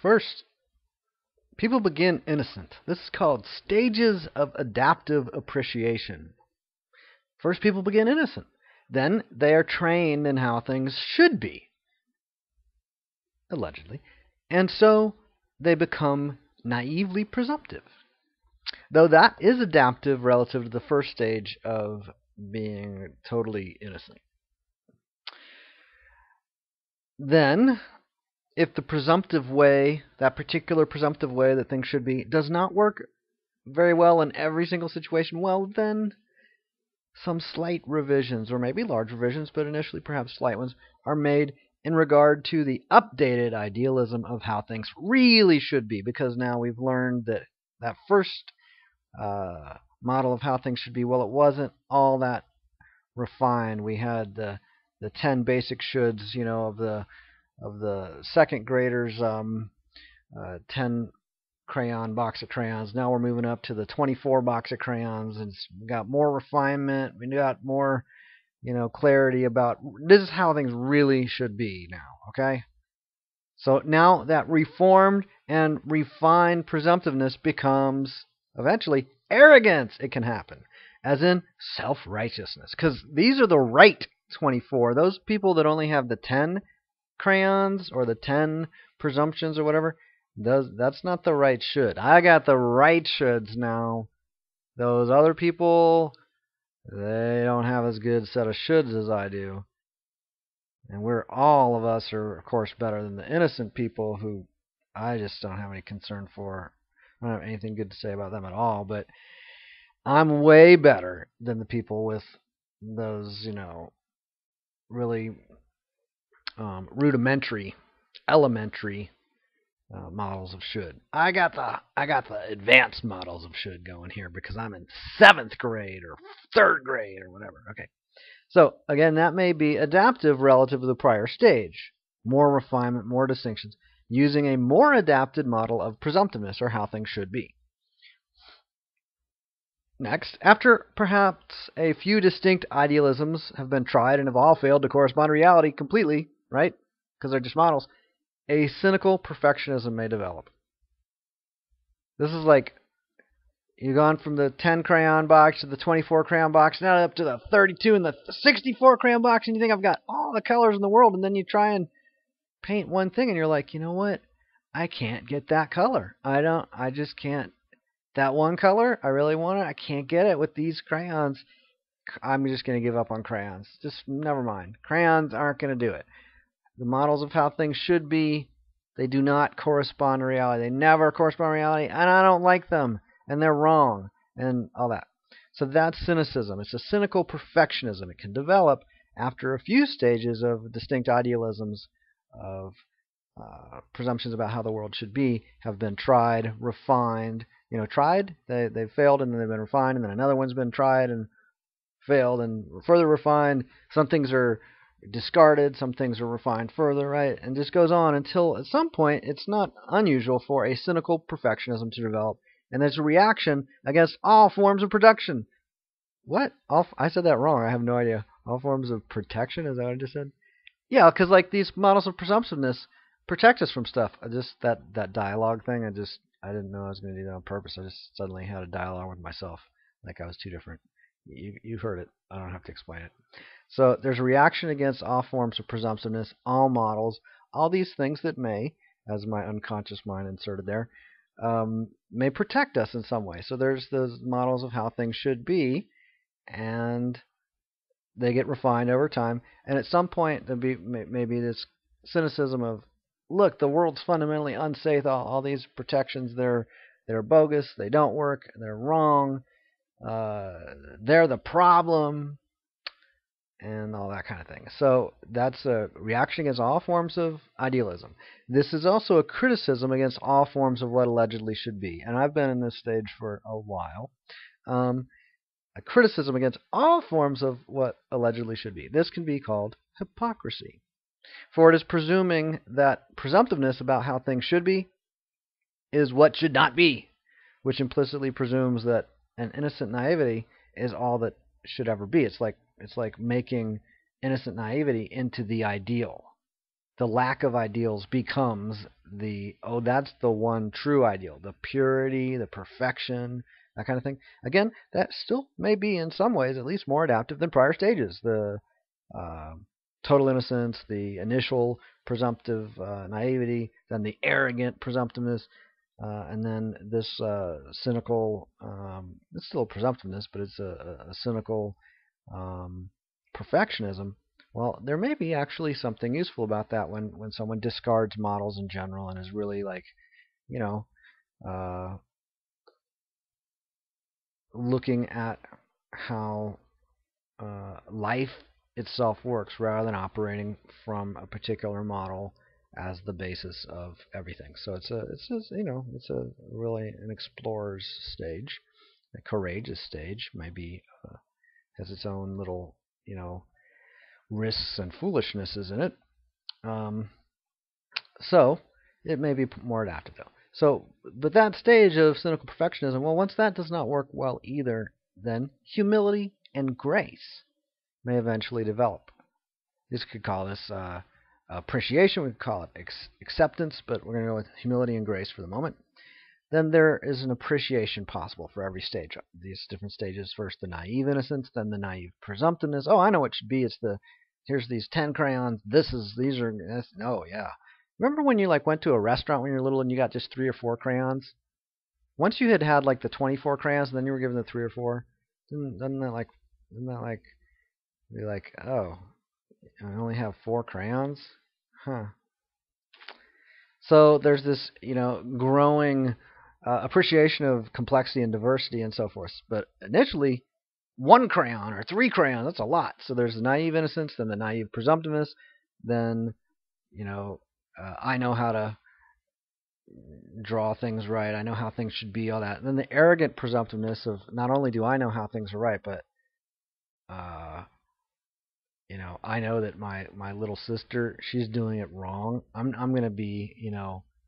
First, people begin innocent. This is called stages of adaptive appreciation. First, people begin innocent. Then they are trained in how things should be, allegedly. And so they become naively presumptive. Though that is adaptive relative to the first stage of being totally innocent. Then, if the presumptive way, that particular presumptive way that things should be, does not work very well in every single situation, well, then some slight revisions, or maybe large revisions, but initially perhaps slight ones, are made in regard to the updated idealism of how things really should be, because now we've learned that that first model of how things should be, well, it wasn't all that refined. We had the 10 basic shoulds, of the second graders, 10 crayon box of crayons. Now we're moving up to the 24 box of crayons, and we got more refinement. We got more, clarity about this is how things really should be now. Okay, so now that reformed and refined presumptiveness becomes eventually arrogance. It can happen, as in self-righteousness, because these are the right 24. Those people that only have the 10 crayons or the 10 presumptions or whatever, that's not the right should. I got the right shoulds now. Those other people, they don't have as good a set of shoulds as I do. And all of us are, of course, better than the innocent people who I just don't have any concern for. I don't have anything good to say about them at all, but I'm way better than the people with those, really rudimentary, elementary models of should. I got the advanced models of should going here because I'm in 7th grade or 3rd grade or whatever. Okay. So again, that may be adaptive relative to the prior stage. More refinement, more distinctions, using a more adapted model of presumptiveness, or how things should be. Next, after perhaps a few distinct idealisms have been tried and have all failed to correspond to reality completely, right? Because they're just models, a cynical perfectionism may develop. This is like you've gone from the 10 crayon box to the 24 crayon box, now up to the 32 and the 64 crayon box, and you think I've got all the colors in the world, and then you try and paint one thing, and you're like, you know what? I can't get that color. I just can't. That one color, I really want it. I can't get it with these crayons. I'm just going to give up on crayons. Just never mind. Crayons aren't going to do it. The models of how things should be, they do not correspond to reality. They never correspond to reality, and I don't like them, and they're wrong, and all that. So that's cynicism. It's a cynical perfectionism. It can develop after a few stages of distinct idealisms of presumptions about how the world should be have been tried, refined. Tried, they've failed, and then they've been refined, and then another one's been tried and failed and further refined. Some things are discarded, some things are refined further, right? And just goes on until at some point it's not unusual for a cynical perfectionism to develop, and there's a reaction against all forms of production. What? I said that wrong. I have no idea. All forms of protection? Is that what I just said? Yeah, because like these models of presumptiveness protect us from stuff. Just that dialogue thing, I didn't know I was going to do that on purpose. I just suddenly had a dialogue with myself, like I was too different. You heard it. I don't have to explain it. So there's a reaction against all forms of presumptiveness, all models, all these things that may, as my unconscious mind inserted there, may protect us in some way. So there's those models of how things should be, and they get refined over time. And at some point, there'll be maybe this cynicism of, look, the world's fundamentally unsafe. All these protections, they're bogus. They don't work. They're wrong. They're the problem, and all that kind of thing. So that's a reaction against all forms of idealism. This is also a criticism against all forms of what allegedly should be. And I've been in this stage for a while. A criticism against all forms of what allegedly should be. This can be called hypocrisy. For it is presuming that presumptiveness about how things should be is what should not be, which implicitly presumes that an innocent naivety is all that should ever be. It's like making innocent naivety into the ideal. the lack of ideals becomes that's the one true ideal, the purity, the perfection, that kind of thing. Again, that still may be in some ways at least more adaptive than prior stages. The uh, total innocence, the initial presumptive naivety, then the arrogant presumptiveness, and then this cynical. It's still presumptiveness, but it's a cynical um, perfectionism. Well, there may be actually something useful about that when someone discards models in general and is really like, you know, uh, looking at how life itself works rather than operating from a particular model as the basis of everything. So it's a really an explorer's stage, a courageous stage. Maybe has its own little risks and foolishnesses in it. Um, so it may be more adaptive though. So, but that stage of cynical perfectionism, well, once that does not work well either, then humility and grace may eventually develop. This could call this appreciation. We could call it acceptance, but we're going to go with humility and grace for the moment. Then there is an appreciation possible for every stage. These different stages. First, the naive innocence, then the naive presumptiveness. Oh, I know what it should be. Here's these 10 crayons. Oh yeah. Remember when you went to a restaurant when you were little and you got just 3 or 4 crayons? Once you had like the 24 crayons, and then you were given the 3 or 4. Doesn't that like be like, oh, I only have 4 crayons? Huh. So there's this, growing appreciation of complexity and diversity and so forth. But initially, 1 crayon or 3 crayons, that's a lot. So there's the naive innocence, then the naive presumptiveness, then, I know how to draw things right. I know how things should be, all that. And then the arrogant presumptiveness of not only do I know how things are right, but uh, I know that my little sister, she's doing it wrong. I'm gonna be,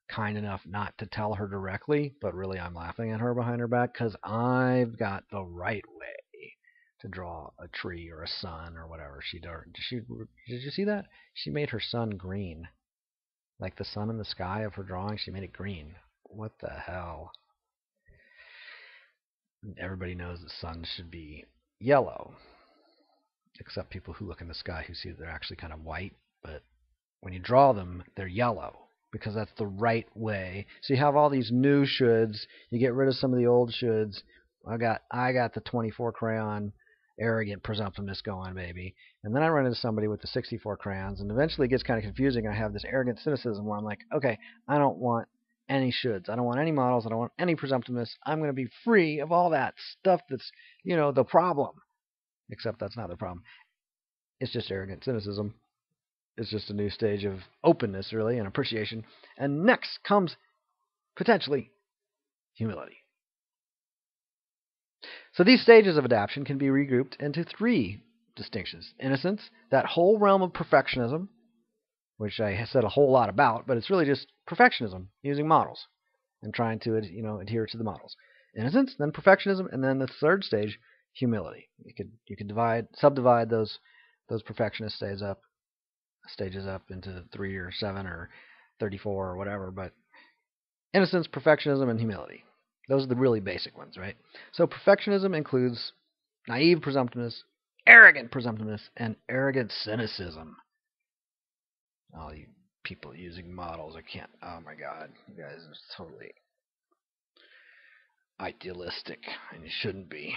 kind enough not to tell her directly, but really I'm laughing at her behind her back because I've got the right way to draw a tree or a sun or whatever she does. Did you see that? She made her sun green, like the sun in the sky of her drawing. She made it green. What the hell? Everybody knows the sun should be yellow, except people who look in the sky who see that they're actually kind of white, but when you draw them, they're yellow because that's the right way. So you have all these new shoulds. You get rid of some of the old shoulds. I got the 24 crayon arrogant presumptiveness going, baby. And then I run into somebody with the 64 crayons, and eventually it gets kind of confusing. I have this arrogant cynicism where I'm like, okay, I don't want any shoulds. I don't want any models. I don't want any presumptiveness. I'm going to be free of all that stuff that's, the problem. Except that's not the problem. It's just arrogant cynicism. It's just a new stage of openness, really, and appreciation. And next comes, potentially, humility. So these stages of adaptation can be regrouped into 3 distinctions. Innocence, that whole realm of perfectionism, which I said a whole lot about, but it's really just perfectionism using models and trying to adhere to the models. Innocence, then perfectionism, and then the third stage, humility. You could subdivide those perfectionist stages up into 3 or 7 or 34 or whatever, but innocence, perfectionism, and humility. Those are the really basic ones, right? So perfectionism includes naive presumptiveness, arrogant presumptiveness, and arrogant cynicism. All you people using models, oh my god, you guys are totally idealistic, and you shouldn't be.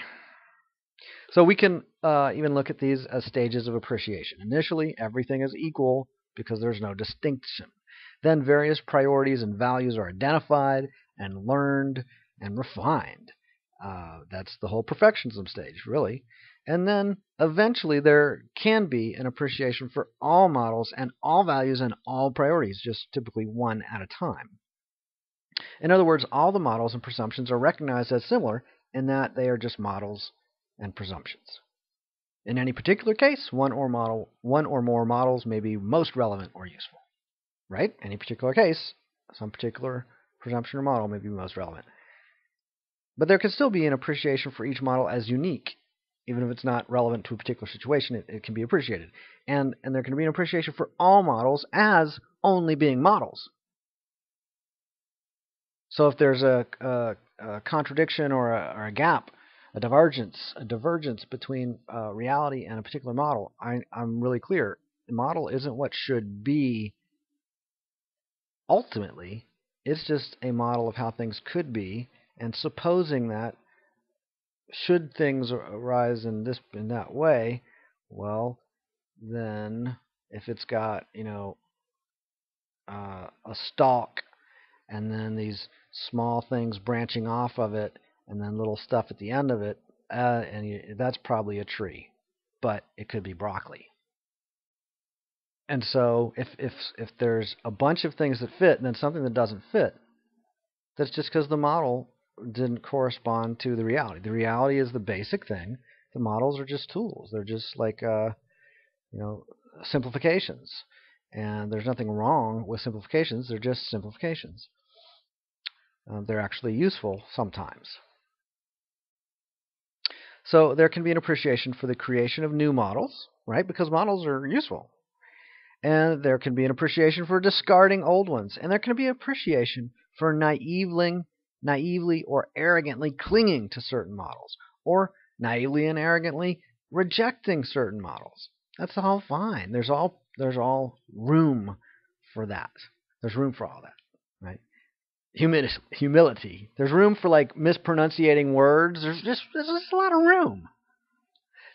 So we can even look at these as stages of appreciation. Initially, everything is equal because there's no distinction. Then various priorities and values are identified and learned and refined. That's the whole perfectionism stage, really. And then eventually there can be an appreciation for all models and all values and all priorities, just typically one at a time. In other words, all the models and presumptions are recognized as similar in that they are just models and presumptions. In any particular case, one or more models may be most relevant or useful. Right? Any particular case, some particular presumption or model may be most relevant. But there can still be an appreciation for each model as unique. Even if it's not relevant to a particular situation, it can be appreciated. And there can be an appreciation for all models as only being models. So if there's a contradiction or a gap, a divergence between reality and a particular model, I'm really clear. The model isn't what should be ultimately. It's just a model of how things could be, and supposing that should things arise in that way, well, then if it's got a stalk and then these small things branching off of it, and then little stuff at the end of it, that's probably a tree, but it could be broccoli. And so, if there's a bunch of things that fit and then something that doesn't fit, that's just because the model didn't correspond to the reality. The reality is the basic thing. The models are just tools. They're just like simplifications, and there's nothing wrong with simplifications. They're just simplifications. They're actually useful sometimes. So there can be an appreciation for the creation of new models, right? Because models are useful. And there can be an appreciation for discarding old ones. And there can be appreciation for naively or arrogantly clinging to certain models, or naively and arrogantly rejecting certain models. That's all fine. There's all room for that. There's room for all that, right? Humility. There's room for like mispronunciating words. There's just a lot of room.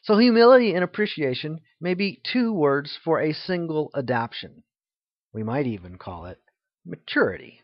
So humility and appreciation may be two words for a single adaptation. We might even call it maturity.